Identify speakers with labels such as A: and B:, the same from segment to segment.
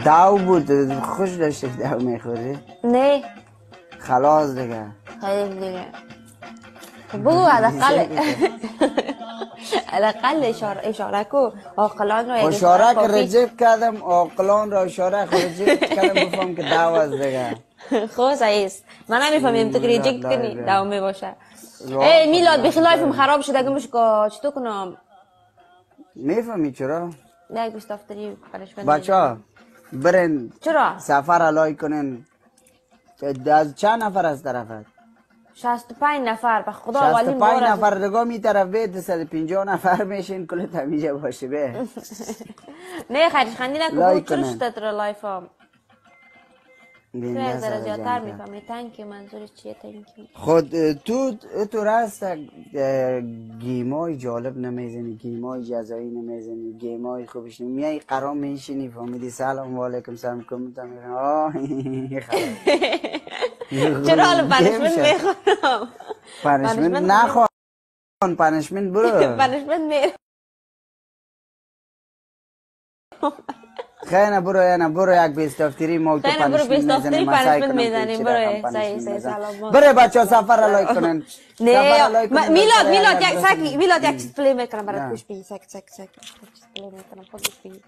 A: داو بود خوش داشتی داو میخوری؟
B: نه
A: خلاص دیگه
B: خیلی دیگه بگو حداقل اشاره کو عاقلان را
A: اشاره که رجب کردم عاقلان را اشاره که رجب کردم بفهم که داو از دیگه
B: خب صحیح است من نمیفهمیم تو که ریجکت کنی داو میباشه ای میلاد بخلایفم خراب شده اگه مشکا چطور کنم
A: میفهمی چرا؟
B: یک بستافتری پنشمنت
A: بچه ها برین
B: چرا؟
A: سفر علای کنین از چند نفر از طرفت؟
B: 65 نفر به خدا اولین
A: 65 نفر رگاه می طرف به 250 نفر میشین کل تمیجه باشه به
B: نه خیلی خندی نکن چرا شده تر لایف هم
A: بینده
B: ذره زیادتر میفهمی تنکی منظورش چیه تنکی
A: خود تو راست گیمای جالب نمیزنی گیمای جزایی نمیزنی گیمای خوبش میای قرام میشینی فهمیدی سلام و علیکم سلام کمتم
B: چرا حالا پنشمنت میخوام
A: پنشمنت نخوان پنشمنت برو
B: پنشمنت میرم
A: خیلی برو یک بیستافتری ما تو پنشمنت میزنیم
B: برو صحیح سلام
A: برو بچه ها سفر علای کنن
B: نه میلاد یک چیز پلی میکنم برات گوش بگی سک پلی میکنم خود گوش بگی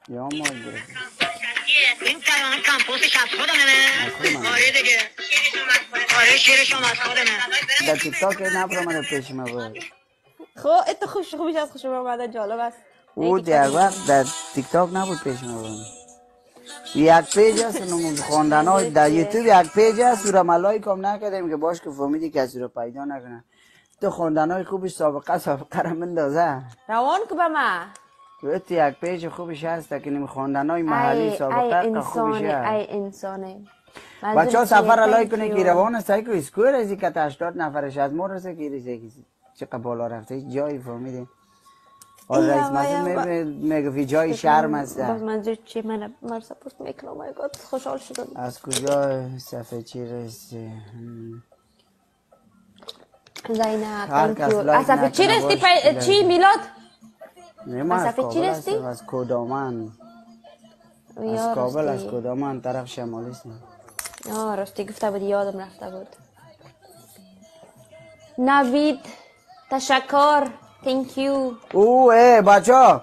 A: یا ما
C: این تمام کمپوس شب خودمه آره دیگه آره شیرشم از خودمه
A: در تیک تاک نپرم من پیش ما بود
B: خب ات خوبش از خوشم آمده جالب است
A: او دیگر وقت در تیک تاک نبود پیش ما بود یک پیج هست خواندن های در یوتیوب یک پیج هست سورا ملای کام نکردیم که باش که فهمیدی کسی رو پیدا نکنه تو خواندن های خوبش سابقه رو مندازه
B: روان که به ما
A: تو یک پیج خوبش هست که نمی خواندن های محلی سابقه خوبش هست
B: ای انسانه
A: بچه ها سفر علای کنه که روان است که اسکور ازی که 80 نفرش از ما رسه که ریزه چقدر بالا رفته جایی فهمیدی اور رئیس مسئول میگه فی جای شرم است
B: باز منظور چی من سپورت میکنم مای گاد خوشحال شدم
A: از کجا صفحه چی رسیدی
B: زینب تانکیو از صفحه چی رسیدی چی میلاد
A: از صفحه چی رسیدی از کودامان از کابل از کودامان طرف شمالی است
B: راستی گفته بودی یادم رفته بود نوید تشکر thank you
A: بچه ها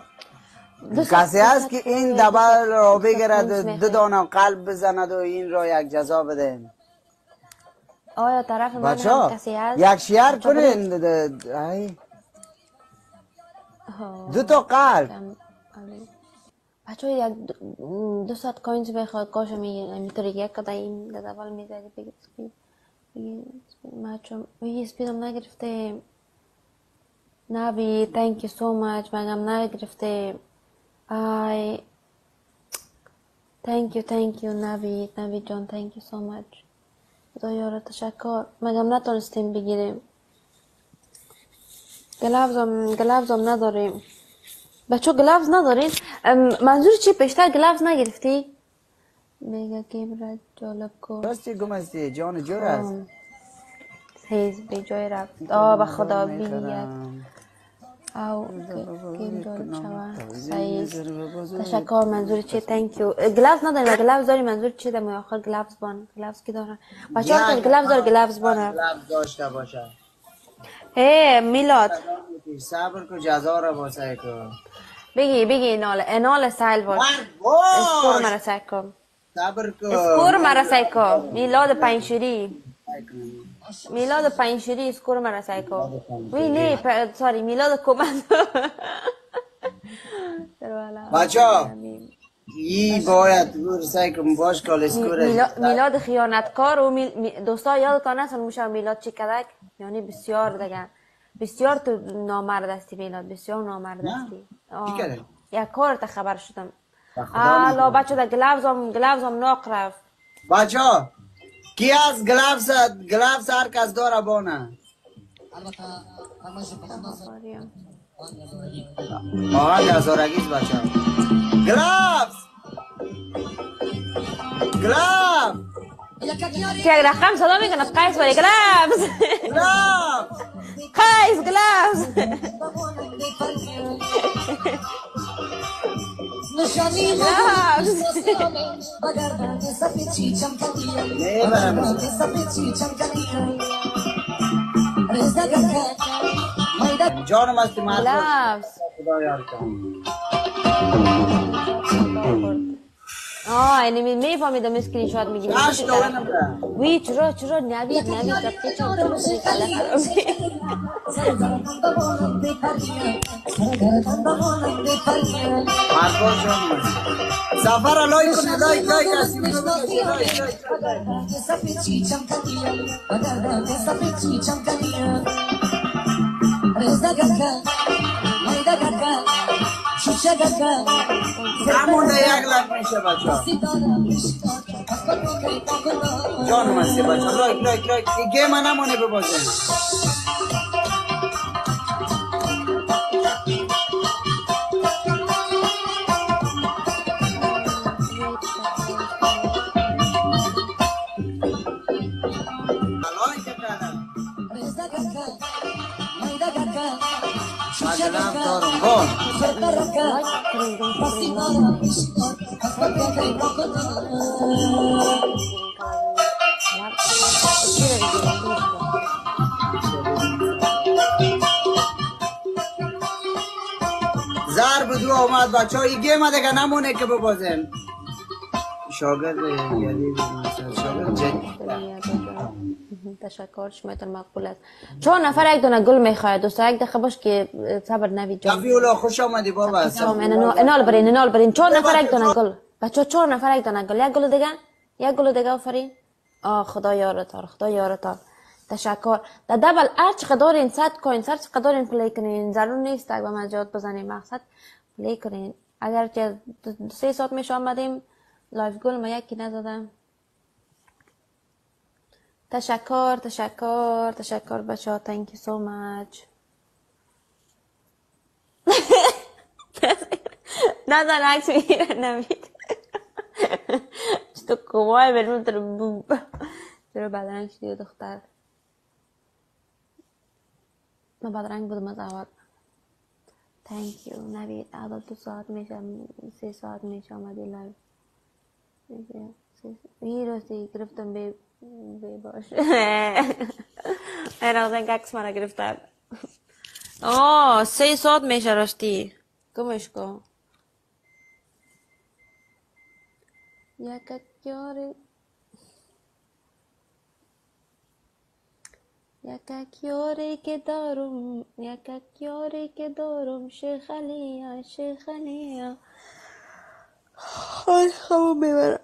A: کسی هست که این دبل را بگرد 2 دانه قلب بزند و این را یک جزا بده
B: آیا طرف من هم کسی هست
A: یک شیر کنین 2 تا قلب
B: بچه ها 200 کوینز بخواد کاش میتونی یک کده این دبل میزدی بگید بگید سپیدم نگرفته نوی thank you so much مگم نگرفته thank you نوی جان thank you so much خدایا را تشکر مگم نتونستیم بگیریم گلوزم نداریم بچه گلوز نداریم منظور چی پیشتر گلوز نگرفتی؟ میگه گیم را جالب کن
A: راستی گم هستی جان جور است
B: هیز به جای رفت به خدا بینید او گیم جالب شود سعیز تشکر منظور چی thank you گلوز نداریم گلوز داری منظور چی دمی آخر گلوز بان گلوز کی داره بچه ها گلوز دار گلوز بانه
A: گلوز داشته باشه
B: میلاد
A: صبر کو جزا را واسه کو
B: بگی انال سایل باش اسکور مرا سای کن
A: صبر کو
B: اسکور مرا سای کن میلاد پنجشیری اسکور مرا سای کن وی نه ساری میلاد کماندو
A: بچا ای باید سعی کنم باش کال اسکور
B: میلاد خیانتکار و دوستا یاد کنه اصلا موشه میلاد چی کدک یعنی بسیار دیگه بسیار تو نامرد هستی میلاد بسیار نامرد هستی یک کار تا خبر شدم لا بچه دا گلوزم ناق رفت
A: بچه کی از گلوز هر کس داره بانه آهنگ هزارگیز بچه گلوز
B: که یک رقم صدا میکنه قیس باری گلوز قیس گلوز
A: جانم هستی مرد باش.
B: لفظ
A: خدا یار کنه.
B: یعنی میفهمیدم اسکرین شات میگیری
A: باش دوانم را.
B: وی چرا نوید رفته چرا
A: مرد باش جانم هستی. سفر لایک کنه لایک هستی لایک همون یک لک میشه بچه ها جانم هستی بچه ها لایک گیم نمونه ببازه مجلم دارم گون ضرب دو آمد بچه ها این گیم دیگه نمونه که ببازیم شاگرد جدید
B: تشکر شمایتان مقبول است 4 نفر یک دونه گل میخواید دوستا یک دقیقه باش که صبر نوید جان
A: کفیولا خوش آمدی بابا
B: انال برین 4 نفر یک دونه گل بچه 4 نفر یک دونه گل یک گل دیگه آفرین خدا یارتان تشکر در دبل هر چقدر دارین 100 کوین هر چقدر دارین پلی کنین ضرور نیست اگه مجاد بزنین مقصد پلی کنین اگر که 3 ساعت میشه آمدیم لایف گل ما یکی نزدم تشکر بچه ها thank you so much نظر عکس میگیره نمید تو کمای بریم چرا بدرنگ شدی دختر من بدرنگ بودم از اول thank you نوید عدد 2 ساعت میشه 3 ساعت میشه آمدی لایف این راستی گرفتم بی باش این آزنگ عکس مرا گرفتن 3 ساعت میشه راستی گمش کن یکک یاری که دارم شیخ علیا خواب میبرم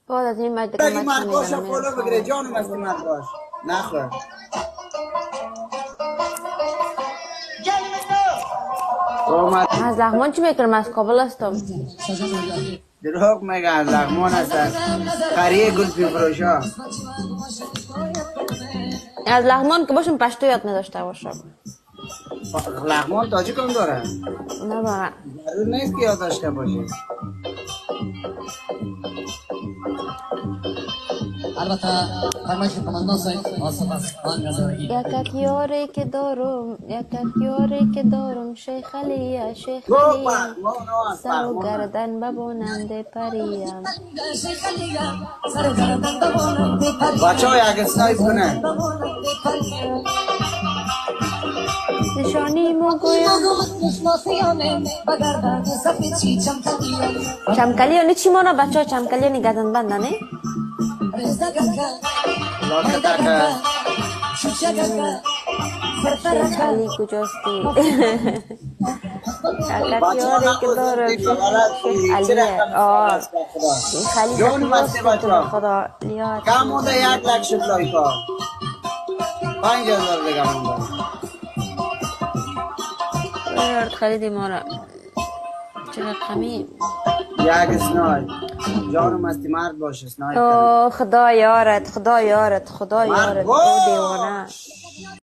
B: بعد از این مجد
A: بگی مرد باش فولو بگیره جانم هستی مرد باش نخور
B: از لغمان چی میکنم از کابل هستم
A: دروغ میگه از لغمان هستن قریه گل پیفروشا
B: از لغمان که باشم پشتو یاد نداشته باشم
A: لغمان تاجیک هم داره
B: نداره
A: ضرور نیست که یاد داشته باشی
D: البته فرمایش کماندان صاحب
B: یکک یاری که دارم شیخ علیا سر و گردن ببوننده پریم
A: بچه ها یک اسنایپ کنه
B: نشانی موگویم چمکلی یعنی چی مانا بچه ها چمکلی یعنی گردن بنده نه؟ شیخالی کجاستی شکت یاری که دارم شیخالیه شیخالی کجاستی خدا لیات
A: کم مونده 1 لک شد لایکا 5000 دیگه مونده
B: خریدی ما را چقدر قمی
A: یک اسنایپ جانم هستی مرد باش اسنایپ
B: خدا یارت تو دیوانه